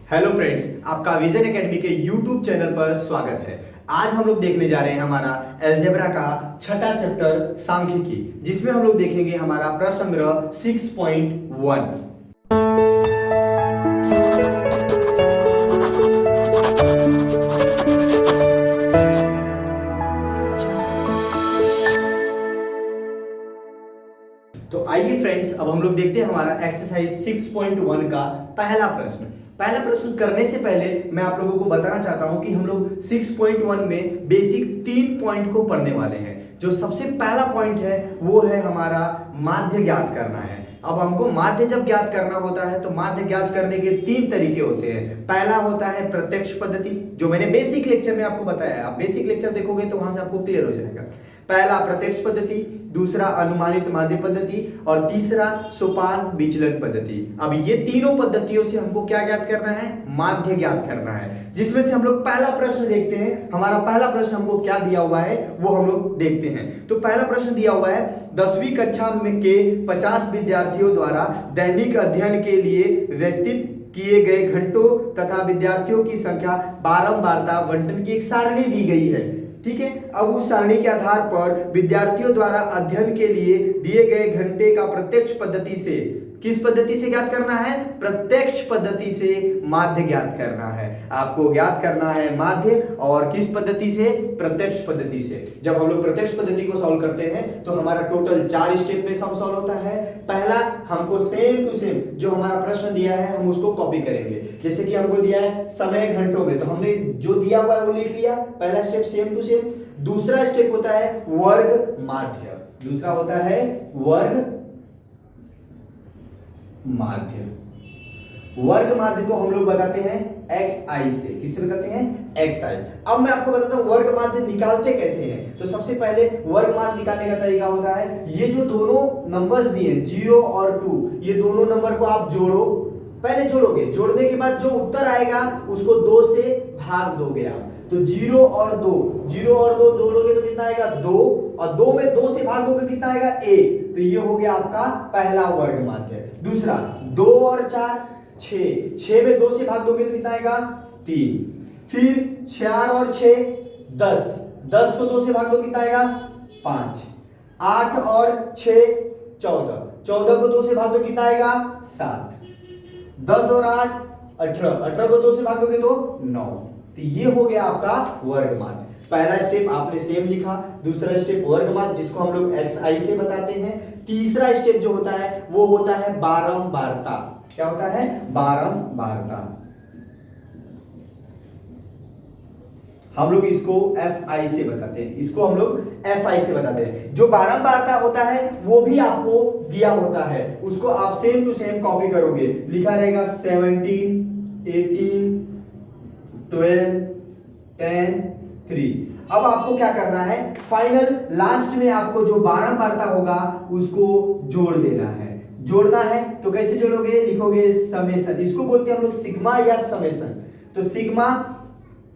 Hello friends, आपका vision academy के YouTube channel पर स्वागत है। आज हम लोग देखने जा रहे हैं हमारा अलजेब्रा का छठा चैप्टर सांख्यिकी, जिसमें हम लोग देखेंगे हमारा प्रश्न संग्रह 6.1। तो आइए फ्रेंड्स, अब हम लोग देखते हैं हमारा एक्सरसाइज 6.1 का पहला प्रश्न करने से पहले मैं आप लोगों को बताना चाहता हूं कि हम लोग 6.1 में बेसिक 3 पॉइंट को पढ़ने वाले हैं। जो सबसे पहला पॉइंट है वो है हमारा माध्य ज्ञात करना है। अब हमको माध्य जब ज्ञात करना होता है तो माध्य ज्ञात करने के 3 तरीके होते हैं। पहला होता है प्रत्यक्ष पद्धति, जो मैंने बेसिक लेक्चर में आपको बताया है। आप बेसिक लेक्चर देखोगे तो वहां से आपको क्लियर हो जाएगा। पहला प्रत्यक्ष पद्धति, दूसरा अनुमानित माध्य पद्धति और तीसरा सोपान विचलन पद्धति। अब ये तीनों पद्धतियों से हमको क्या ज्ञात करना है? माध्य ज्ञात करना है। जिसमें से हम लोग पहला प्रश्न देखते हैं। हमारा पहला प्रश्न हमको क्या दिया हुआ है वो हम लोग देखते हैं। तो पहला प्रश्न दिया हुआ है 10वीं कक्षा में के 50 विद्यार्थियों द्वारा दैनिक अध्ययन के लिए व्यतीत किए गए घंटों तथा विद्यार्थियों की संख्या बारंबारता बंटन की एक सारणी दी गई है। ठीक है, अब उस सारणी के आधार पर विद्यार्थियों द्वारा अध्ययन के लिए दिए गए घंटे का प्रत्यक्ष पद्धति से, किस पद्धति से ज्ञात करना है? प्रत्यक्ष पद्धति से माध्य ज्ञात करना है। आपको ज्ञात करना है माध्य, और किस पद्धति से? प्रत्यक्ष पद्धति से। जब हम लोग प्रत्यक्ष पद्धति को सॉल्व करते हैं तो हमारा टोटल 4 स्टेप में सम सॉल्व होता है। पहला, हमको सेम टू सेम जो हमारा प्रश्न दिया है हम उसको कॉपी करेंगे। जैसे कि हमको दिया है समय घंटों में, तो हमने जो दिया हुआ है वो लिख लिया। पहला स्टेप सेम टू सेम। दूसरा स्टेप होता है वर्ग माध्य, दूसरा होता है वर्ग माध्य। वर्ग माध्य को हम लोग बताते हैं xi से। किससे बताते हैं? xi। अब मैं आपको बताता हूं वर्ग माध्य निकालते कैसे हैं। तो सबसे पहले वर्ग माध्य निकालने का तरीका होता है, ये जो दोनों नंबर्स दिए 0 और 2, ये दोनों नंबर को आप जोड़ो। पहले जोड़ोगे, जोड़ने के बाद जो उत्तर आएगा उसको 2 से भाग दोगे आप। तो 0 और 2 जोड़ोगे तो कितना आएगा? 2, और 2 में 2 से भाग दोगे कितना आएगा? 1। तो ये हो गया आपका पहला वर्ग माध्य। दूसरा 2 और 4 6 में 2 से भाग दोगे तो कितना आएगा? 3। फिर 4 और 6 10 को 2 से भाग दो कितना आएगा? 5। 8 और 6 14 को 2 से भाग दो कितना आएगा? 7। 10 और 8 18 को 2 से भाग दोगे तो 9। तो ये हो गया आपका वर्ग माध्य। पहला स्टेप आपने सेम लिखा, दूसरा स्टेप वर्ग माध्य जिसको हम लोग xi से बताते हैं। तीसरा स्टेप जो होता है वो होता है बारंबारता। क्या होता है? बारंबारता। हम लोग इसको fi से बताते हैं, इसको हम लोग fi से बताते हैं। जो बारंबारता होता है वो भी आपको दिया होता है, उसको आप सेम टू सेम कॉपी करोगे। लिखा रहेगा 17 18 12 10 3। अब आपको क्या करना है? फाइनल लास्ट में आपको जो बारंबारता होगा उसको जोड़ देना है। जोड़ना है तो कैसे जोड़ोगे? लिखोगे समेशन, इसको बोलते हैं हम लोग सिग्मा या समेशन। तो सिग्मा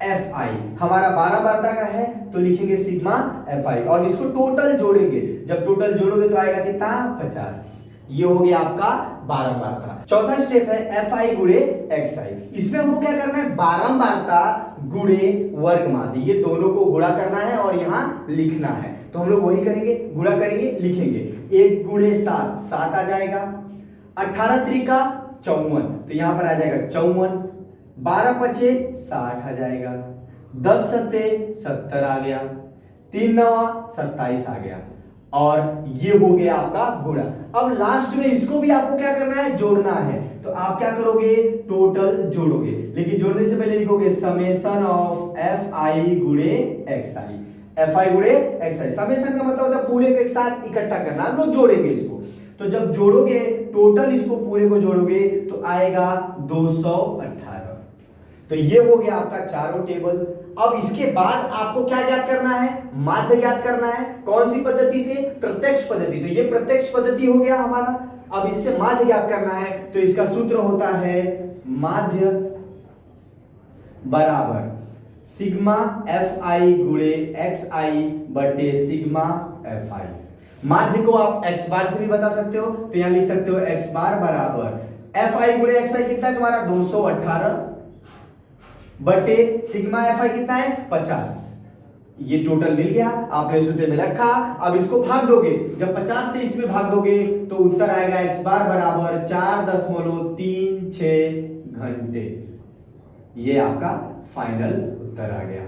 fi हमारा बारंबारता का है तो लिखेंगे सिग्मा fi, और इसको टोटल जोड़ेंगे। जब टोटल जोड़ोगे तो आएगा कितना? 50। ये हो गया आपका बारंबारता। चौथा स्टेप है fi गुणे xi। इसमें हमको क्या करना है? बारंबारता गुणे वर्ग माध्य, ये दोनों को गुणा करना है और यहाँ लिखना है। तो हम लोग वही करेंगे, गुणा करेंगे, लिखेंगे। 1 गुणे 7 7 आ जाएगा। 18 त्रिका 54, तो यहाँ पर आ जाएगा 54। 12 पचे 60 आ जाएगा। 10 सत्ते 70 आ गया। 3 नवा 27 आ गया, और ये हो गया आपका गुणा। अब लास्ट में इसको भी आपको क्या करना है? जोड़ना है। तो आप क्या करोगे? टोटल जोड़ोगे, लेकिन जोड़ने से पहले लिखोगे समेशन ऑफ fi गुणे xi। fi गुणे xi, समेशन का मतलब होता है पूरे को एक साथ इकट्ठा करना। हम लोग जोड़ेंगे इसको, तो जब जोड़ोगे टोटल इसको पूरे को जोड़ोगे तो आएगा 218। तो ये हो गया आपका चारों टेबल। अब इसके बाद आपको क्या ज्ञात करना है? माध्य ज्ञात करना है। कौन सी पद्धति से? प्रत्यक्ष पद्धति। तो ये प्रत्यक्ष पद्धति हो गया हमारा। अब इससे माध्य ज्ञात करना है तो इसका सूत्र होता है माध्य बराबर सिग्मा fi गुणे xi बटे सिग्मा fi। माध्य को आप x बार से भी बता सकते हो, तो यहां लिख सकते हो x बार बराबर fi गुणे xi कितना है तुम्हारा? 218 बटे सिग्मा एफ आई कितना है 50। ये टोटल मिल गया, आपने सूत्र में रखा। अब इसको भाग दोगे, जब 50 से इसमें भाग दोगे तो उत्तर आएगा x बार बराबर 4.36 घंटे। ये आपका फाइनल उत्तर आ गया।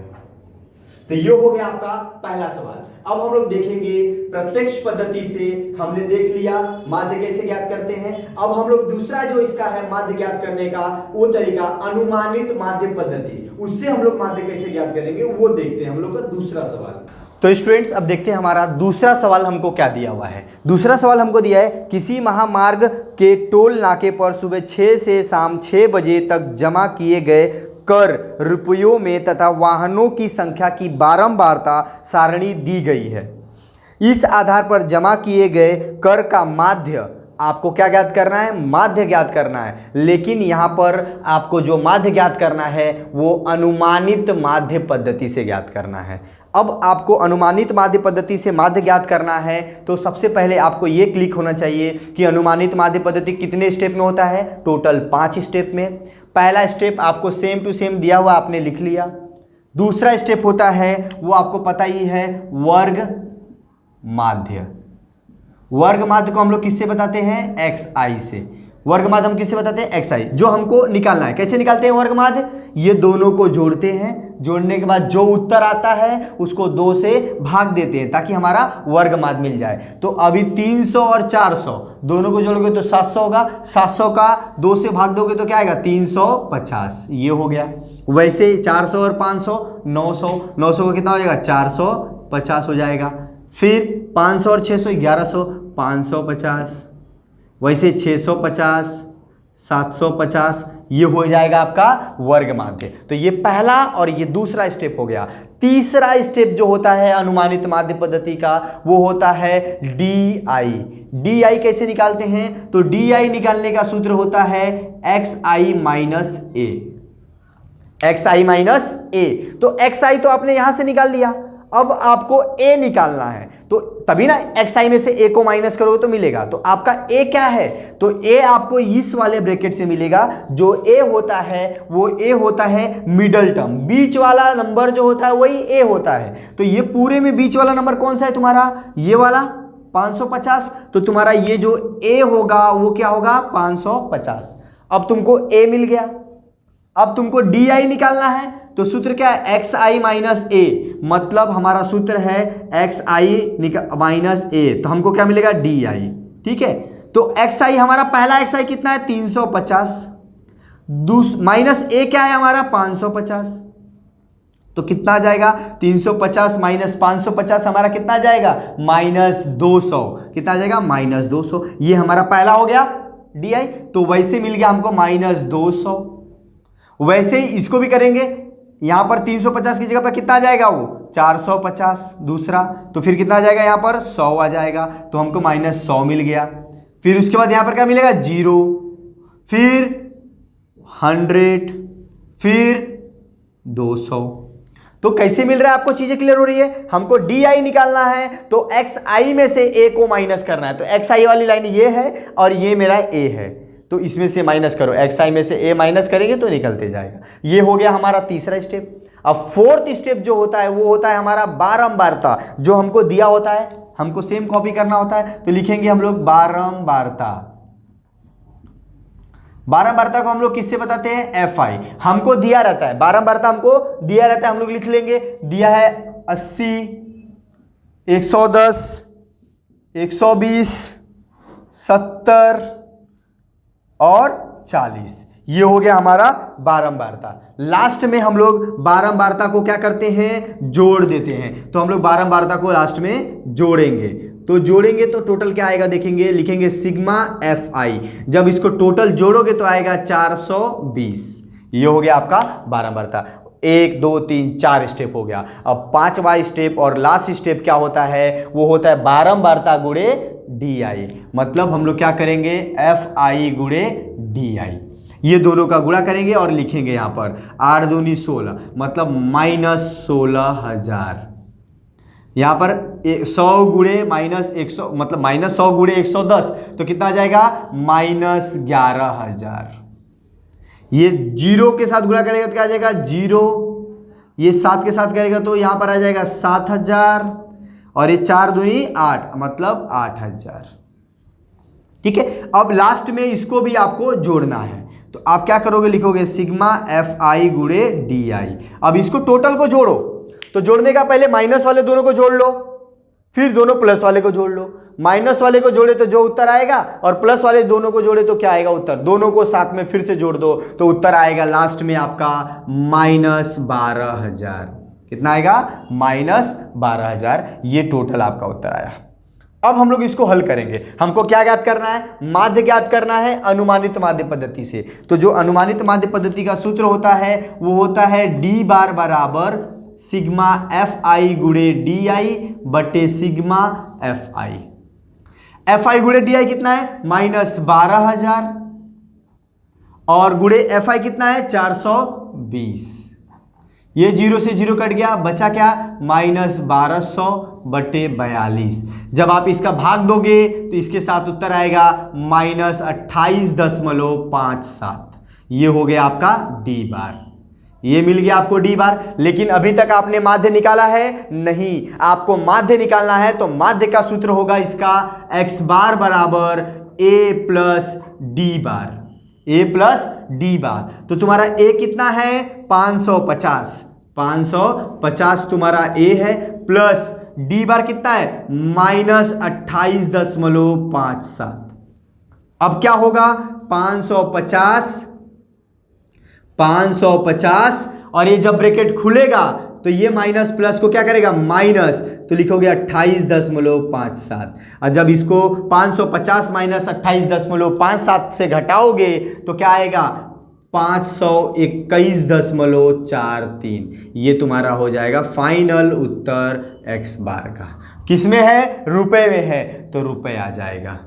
तो ये हो गया आपका पहला सवाल। अब हम लोग देखेंगे प्रत्यक्ष पद्धति से, हमने देख लिया माध्य कैसे ज्ञात करते हैं। अब हम लोग दूसरा जो इसका है माध्य ज्ञात करने का वो तरीका अनुमानित माध्य पद्धति, उससे हम लोग माध्य कैसे ज्ञात करेंगे वो देखते हैं हम लोग का दूसरा सवाल। तो स्टूडेंट्स अब देखते हैं हमारा दूसरा सवाल हमको क्या दिया हुआ है। दूसरा सवाल हमको दिया है किसी महामार्ग के टोल नाके पर सुबह 6 से शाम 6 बजे तक जमा किए गए कर रुपयों में तथा वाहनों की संख्या की बारंबारता सारणी दी गई है। इस आधार पर जमा किए गए कर का माध्य आपको क्या ज्ञात करना है, माध्य ज्ञात करना है। लेकिन यहाँ पर आपको जो माध्य ज्ञात करना है वो अनुमानित माध्य पद्धति से ज्ञात करना है। अब आपको अनुमानित माध्य पद्धति से माध्य ज्ञात करना है तो सबसे पहले आपको ये क्लिक होना चाहिए कि अनुमानित माध्य पद्धति कितने स्टेप में होता है, टोटल 5 स्टेप में। पहला स्टेप आपको सेम टू सेम दिया हुआ, आपने लिख लिया। दूसरा स्टेप होता है वो आपको पता ही है, वर्ग माध्य। वर्ग माध्य को हम लोग किससे बताते हैं, xi से। वर्ग माध्य हम किससे बताते हैं, xi। जो हमको निकालना है, कैसे निकालते हैं वर्ग माध्य, ये दोनों को जोड़ते हैं, जोड़ने के बाद जो उत्तर आता है उसको 2 से भाग देते हैं ताकि हमारा वर्ग माध्य मिल जाए। तो अभी 300 और 400 दोनों को जोड़ोगे तो 700 होगा, 700 का 2 से भाग दोगे तो क्या आएगा 350, ये हो गया। वैसे 400 और 500 900, 900 का कितना हो जाएगा 450 हो जाएगा। फिर 500 और 600 1100, 550। वैसे 650 750, ये हो जाएगा आपका वर्ग माध्य। तो ये पहला और ये दूसरा स्टेप हो गया। तीसरा स्टेप जो होता है अनुमानित माध्य पद्धति का वो होता है DI। DI कैसे निकालते हैं, तो DI निकालने का सूत्र होता है xi minus a। xi minus a, तो xi तो आपने यहां से निकाल लिया, अब आपको a निकालना है। तो तभी ना xi में से a को माइनस करोगे तो मिलेगा। तो आपका a क्या है, तो a आपको इस वाले ब्रैकेट से मिलेगा। जो a होता है वो a होता है मिडल टर्म, बीच वाला नंबर जो होता है वही a होता है। तो ये पूरे में बीच वाला नंबर कौन सा है तुम्हारा, ये वाला 550। तो तुम्हारा ये जो a होगा वो क्या होगा 550। अब तुमको a मिल गया। अब तुमको DI निकालना है तो सूत्र क्या है, xi माइनस a, मतलब हमारा सूत्र है xi माइनस a, तो हमको क्या मिलेगा DI। ठीक है, तो xi हमारा पहला xi कितना है 350, माइनस a क्या है हमारा 550। तो कितना आ जाएगा 350 माइनस 550 हमारा कितना आ जाएगा -200। कितना आ जाएगा -200। ये हमारा पहला हो गया DI। तो वैसे मिल गया हमको -200। वैसे ही इसको भी करेंगे, यहां पर 350 की जगह पर कितना आ जाएगा वो 450 दूसरा, तो फिर कितना आ जाएगा यहाँ पर 100 आ जाएगा। तो हमको -100 मिल गया। फिर उसके बाद यहाँ पर क्या मिलेगा 0, फिर 100, फिर 200। तो कैसे मिल रहा है आपको, चीजें क्लियर हो रही है। हमको DI निकालना है तो xi में से a को माइनस करना है। तो xi वाली लाइन ये है और ये मेरा a है, तो इसमें से माइनस करो, xi में से a माइनस करेंगे तो निकलते जाएगा। ये हो गया हमारा तीसरा स्टेप। अब फोर्थ स्टेप जो होता है वो होता है हमारा बारंबारता। जो हमको दिया होता है हमको सेम कॉपी करना होता है, तो लिखेंगे हम लोग बारंबारता। बारंबारता को हम लोग किससे बताते हैं, fi। हमको दिया रहता है बारंबारता, हमको दिया रहता है, हम लोग लिख लेंगे। दिया है 80, 110, 120, 70 और 40। ये हो गया हमारा बारंबारता। लास्ट में हम लोग बारंबारता को क्या करते हैं, जोड़ देते हैं। तो हम लोग बारंबारता को लास्ट में जोड़ेंगे। तो जोड़ेंगे तो टोटल क्या आएगा देखेंगे, लिखेंगे सिग्मा fi। जब इसको टोटल जोड़ोगे तो आएगा 420। ये हो गया आपका बारंबारता। 1 2 3 4 स्टेप हो गया। अब 5वां स्टेप और लास्ट स्टेप क्या होता है, वो होता है बारंबारता गुणे DI। मतलब हम लोग क्या करेंगे fi गुणे DI, ये दोनों का गुणा करेंगे और लिखेंगे यहाँ पर 8 दूनी 16, मतलब -16,000। यहाँ पर 100 गुणे -100, मतलब -100 गुणे 110, तो कितना आ जाएगा -11,000। ये 0 के साथ गुणा करेगा तो क्या आ जाएगा 0, ये 7 के साथ करेगा तो यहां पर आ जाएगा 7000 और ये 4 दूनी 8 मतलब 8000। ठीक है, अब लास्ट में इसको भी आपको जोड़ना है तो आप क्या करोगे, लिखोगे सिग्मा एफ आई गुणे डी आई। अब इसको टोटल को जोड़ो तो जोड़ने का पहले माइनस वाले दोनों को जोड़ लो, फिर दोनों प्लस वाले को जोड़ लो। माइनस वाले को जोड़े तो जो उत्तर आएगा और प्लस वाले दोनों को जोड़े तो क्या आएगा उत्तर, दोनों को साथ में फिर से जोड़ दो तो उत्तर आएगा लास्ट में आपका -12,000। कितना आएगा, -12,000। ये टोटल आपका उत्तर आया। अब हम लोग इसको हल करेंगे। हमको क्या ज्ञात करना है, माध्य ज्ञात करना है अनुमानित माध्य पद्धति से। तो जो अनुमानित माध्य पद्धति का सूत्र होता है वो होता है डी बार बराबर सिग्मा एफ आई गुणे डी आई बटे sigma F I. F I गुणे डी आई कितना है, -12,000 और गुणे एफ आई कितना है 420। ये 0 से 0 कट गया, बचा क्या -1200 बटे 42। जब आप इसका भाग दोगे तो इसके साथ उत्तर आएगा -28.57। ये हो गया आपका डी बार। ये मिल गया आपको डी बार। लेकिन अभी तक आपने माध्य निकाला है नहीं, आपको माध्य निकालना है तो माध्य का सूत्र होगा इसका x बार बराबर a plus D bar, a plus D बार। तो तुम्हारा a कितना है 550 तुम्हारा a है, प्लस डी बार कितना है -28.57। अब क्या होगा 550 और ये जब ब्रैकेट खुलेगा तो ये माइनस प्लस को क्या करेगा माइनस, तो लिखोगे 28.57। और जब इसको 550 माइनस 28.57 से घटाओगे तो क्या आएगा 521.43। ये तुम्हारा हो जाएगा फाइनल उत्तर x बार का। किसमें है, रुपए में है तो रुपए आ जाएगा।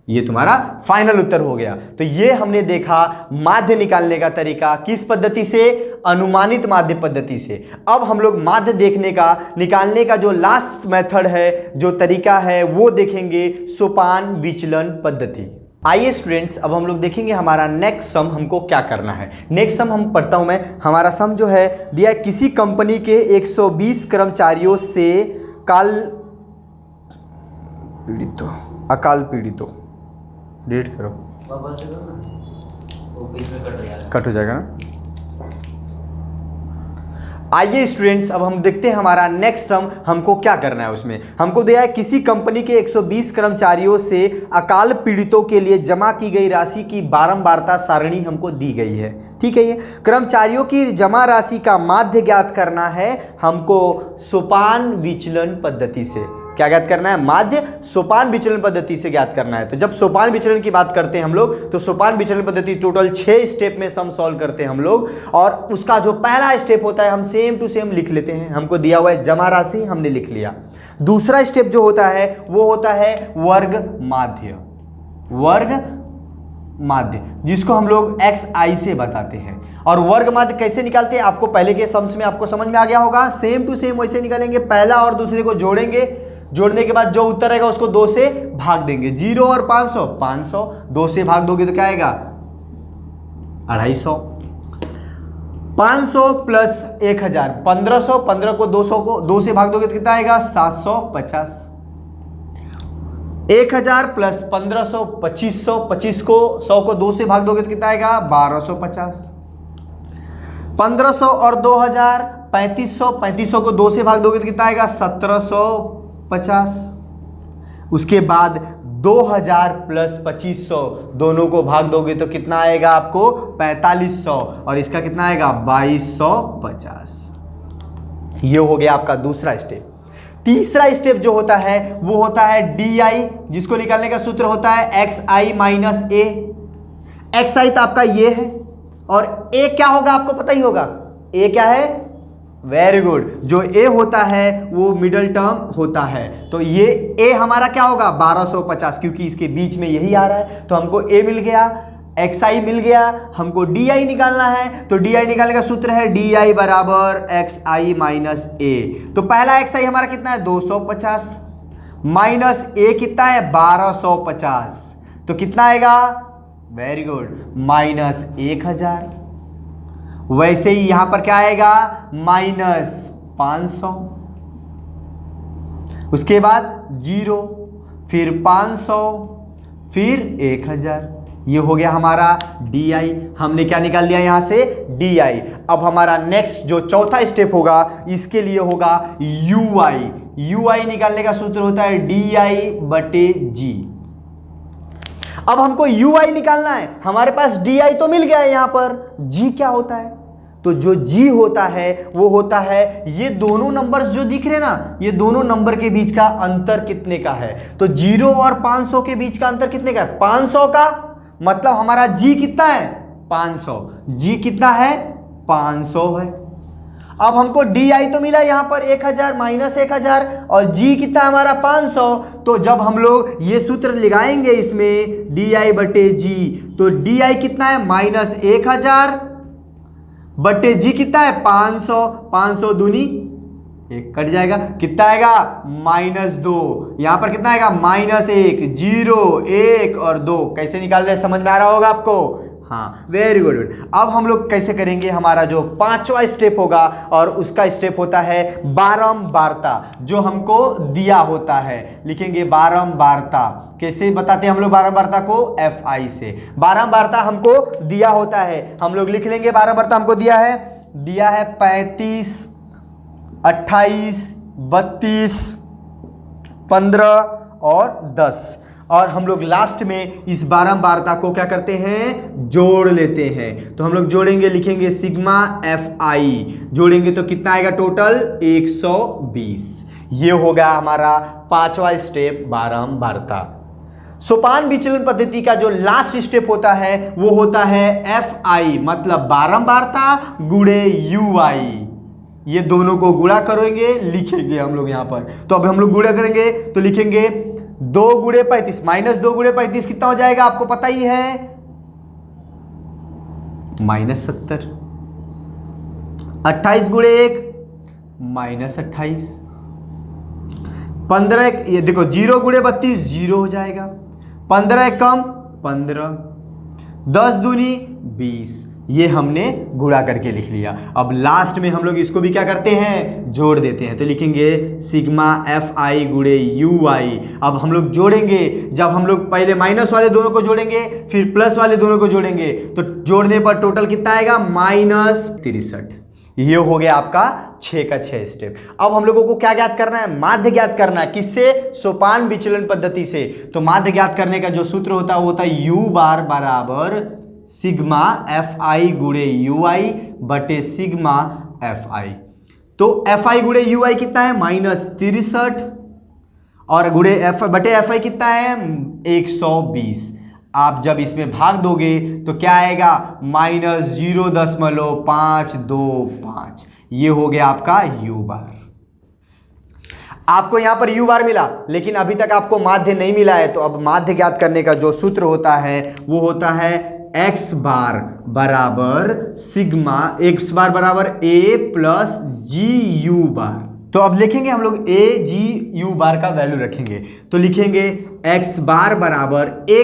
ये तुम्हारा फाइनल उत्तर हो गया। तो ये हमने देखा माध्य निकालने का तरीका किस पद्धति से, अनुमानित माध्य पद्धति से। अब हम लोग माध्य देखने का, निकालने का जो लास्ट मेथड है, जो तरीका है वो देखेंगे सोपान विचलन पद्धति। आइए स्टूडेंट्स, अब हम लोग देखेंगे हमारा नेक्स्ट सम हमको क्या करना है। नेक्स्ट सम हम पढ़ता हूं मैं। हमारा सम जो है दिया किसी कंपनी के 120 कर्मचारियों से अकाल पीड़ितों डिलीट करो, कट हो जाएगा ना। आइए स्टूडेंट्स, अब हम देखते हैं हमारा नेक्स्ट सम हमको क्या करना है। उसमें हमको दिया है किसी कंपनी के 120 कर्मचारियों से अकाल पीड़ितों के लिए जमा की गई राशि की बारंबारता सारणी हमको दी गई है। ठीक है, ये कर्मचारियों की जमा राशि का माध्य ज्ञात करना है हमको सोपान विचलन पद्धति से। क्या ज्ञात करना है, माध्य सोपान विचलन पद्धति से ज्ञात करना है। तो जब सोपान विचलन की बात करते हैं हम लोग तो सोपान विचलन पद्धति टोटल 6 स्टेप में सम सॉल्व करते हैं हम लोग। और उसका जो पहला स्टेप होता है हम सेम टू सेम लिख लेते हैं। हमको दिया हुआ है जमा राशि, हमने लिख लिया। दूसरा स्टेप जो होता है वो होता है वर्ग माध्य, वर्ग माध्य जिसको हम लोग xi से बताते हैं। और वर्ग माध्य कैसे निकालते हैं आपको पहले के सम्स में आपको समझ में आ गया होगा। सेम टू सेम वैसे निकालेंगे, पहला और दूसरे को जोड़ेंगे, जोड़ने के बाद जो उत्तर आएगा उसको 2 से भाग देंगे। 0 और 500 2 से भाग दोगे तो क्या आएगा 250। 500 प्लस 1000 1500, 15 को 2 से भाग दोगे तो कितना आएगा 750। 1000 प्लस 1500 2500, 25 को 100 को 2 से भाग दोगे तो कितना आएगा 1250। 1500 और 2000 3500, 3500 को 2 से भाग दोगे तो कितना आएगा 1750। उसके बाद 2000 प्लस 2500 दोनों को भाग दोगे तो कितना आएगा आपको 4500 और इसका कितना आएगा 2250। ये हो गया आपका दूसरा स्टेप। तीसरा स्टेप जो होता है वो होता है DI, जिसको निकालने का सूत्र होता है XI माइनस A। XI तो आपका ये है और A क्या होगा आपको पता ही होगा। A क्या है, वेरी गुड, जो A होता है वो मिडल टर्म होता है। तो ये A हमारा क्या होगा 1250, क्योंकि इसके बीच में यही आ रहा है। तो हमको A मिल गया, XI मिल गया, हमको DI निकालना है। तो DI निकालने का सूत्र है DI बराबर XI माइनस A। तो पहला XI हमारा कितना है 250 माइनस A कितना है 1250, तो कितना आएगा वेरी गुड, -1000। वैसे ही यहां पर क्या आएगा, -500, उसके बाद 0, फिर 500, फिर 1000। ये हो गया हमारा DI। हमने क्या निकाल लिया यहां से, DI। अब हमारा नेक्स्ट जो चौथा स्टेप होगा, इसके लिए होगा UI। UI निकालने का सूत्र होता है DI/G। अब हमको UI निकालना है, हमारे पास DI तो मिल गया है, यहां पर G क्या होता है, तो जो G होता है वो होता है ये दोनों नंबर्स जो दिख रहे हैं ना, ये दोनों नंबर के बीच का अंतर कितने का है, तो 0 और 500 के बीच का अंतर कितने का है, 500 का। मतलब हमारा G कितना है, 500। G कितना है, 500 है। अब हमको DI तो मिला यहां पर 1000 -1000, और G कितना हमारा 500। तो जब हम लोग ये सूत्र लगाएंगे इसमें DI/G, तो DI कितना है, -1000 बटे G कितना है, 500। 500 दूनी 1 कट जाएगा, कितना आएगा, -2। यहां पर कितना आएगा, -1, 0, 1 और 2। कैसे निकाल रहे हैं, समझ में आ रहा होगा आपको। हाँ, वेरी गुड। अब हम लोग कैसे करेंगे, हमारा जो पांचवा स्टेप होगा, और उसका स्टेप होता है बारंबारता, जो हमको दिया होता है। लिखेंगे बारंबारता। कैसे बताते हैं हम लोग बारंबारता को, FI से। बारंबारता हमको दिया होता है, हम लोग लिख लेंगे। बारंबारता हमको दिया है 35, 28, 32, 15 और 10। और हम लोग लास्ट में इस बारंबारता को क्या करते हैं, जोड़ लेते हैं। तो हम लोग जोड़ेंगे, लिखेंगे सिग्मा FI, जोड़ेंगे तो कितना आएगा टोटल, 120। ये हो गया हमारा पांचवा स्टेप, बारंबारता। सोपान विचलन पद्धति का जो लास्ट स्टेप होता है वो होता है FI, मतलब बारंबारता गुणे UI। ये दोनों को गुणा करेंगे, लिखेंगे हम लोग यहां पर। तो अब हम लोग गुणा करेंगे तो लिखेंगे 2 गुणे 35, -2 गुणे 35 कितना हो जाएगा, आपको पता ही है, -70। 28 गुणे 1, -28। 15, ये देखो 0 गुणे 32, 0 हो जाएगा। 15 कम 15, 10 दूनी 20। ये हमने गुणा करके लिख लिया। अब लास्ट में हम लोग इसको भी क्या करते हैं, जोड़ देते हैं। तो लिखेंगे सिग्मा FI गुणे UI। अब हम लोग जोड़ेंगे, जब हम लोग पहले माइनस वाले दोनों को जोड़ेंगे, फिर प्लस वाले दोनों को जोड़ेंगे, तो जोड़ने पर टोटल कितना आएगा, -63। ये हो गया आपका 6 का 6 स्टेप। अब हम लोगों को क्या ज्ञात करना है, माध्य ज्ञात करना है। किससे, सोपान विचलन पद्धति से। तो माध्य ज्ञात करने का जो सूत्र होता है वो होता है U बार बराबर सिग्मा FI गुणे UI बटे सिग्मा FI। तो FI गुणे UI कितना है, -63, और गुणे बटे FI कितना है, 120। आप जब इसमें भाग दोगे तो क्या आएगा, -0.525। ये हो गया आपका U बार। आपको यहां पर U बार मिला, लेकिन अभी तक आपको माध्य नहीं मिला है। तो अब माध्य ज्ञात करने का जो सूत्र होता है वो होता है x बार बराबर सिग्मा, x बार बराबर A प्लस GU बार। तो अब लिखेंगे हम लोग AGU बार का वैल्यू रखेंगे। तो लिखेंगे x बार बराबर A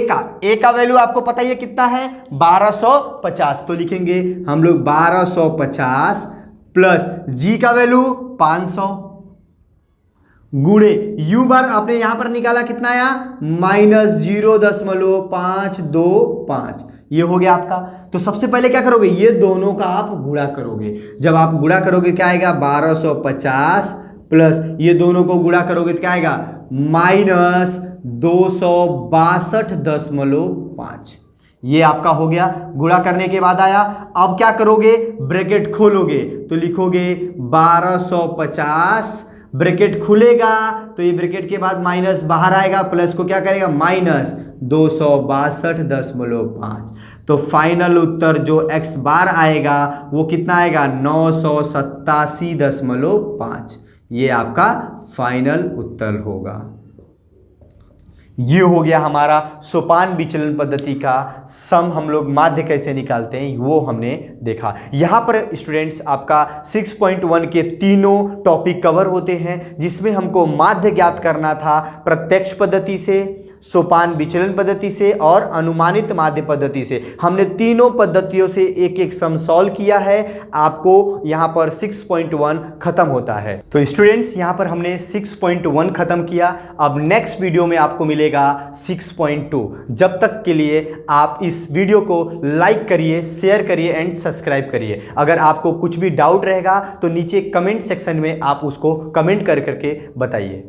का वैल्यू आपको पता ही है कितना है, 1250। तो लिखेंगे हम लोग 1250 प्लस G का वैल्यू 500 गुणे U बार आपने यहां पर निकाला कितना आया, -0.525। ये हो गया आपका। तो सबसे पहले क्या करोगे, ये दोनों का आप गुणा करोगे। जब आप गुणा करोगे क्या आएगा, 1250 प्लस ये दोनों को गुणा करोगे तो क्या आएगा, -262.5। ये आपका हो गया। गुणा करने के बाद आया, अब क्या करोगे, ब्रैकेट खोलोगे तो लिखोगे 1250, ब्रैकेट खुलेगा तो ये ब्रैकेट के बाद माइनस बाहर आएगा, प्लस को क्या करेगा, -262.5। तो फाइनल उत्तर जो x बार आएगा वो कितना आएगा, 987.5। ये आपका फाइनल उत्तर होगा। ये हो गया हमारा सोपान विचलन पद्धति का सम, हम लोग माध्य कैसे निकालते हैं वो हमने देखा। यहाँ पर स्टूडेंट्स आपका 6.1 के तीनों टॉपिक कवर होते हैं, जिसमें हमको माध्य ज्ञात करना था प्रत्यक्ष पद्धति से, सोपान विचलन पद्धति से और अनुमानित माध्य पद्धति से। हमने तीनों पद्धतियों से एक एक सम सॉल्व किया है। आपको यहाँ पर 6.1 खत्म होता है। तो स्टूडेंट्स यहाँ पर हमने 6.1 खत्म किया। अब नेक्स्ट वीडियो में आपको मिलेगा 6.2। जब तक के लिए आप इस वीडियो को लाइक करिए, शेयर करिए एंड सब्सक्राइब करिए। अगर आपको कुछ भी डाउट रहेगा तो नीचे कमेंट सेक्शन में आप उसको कमेंट कर करके बताइए।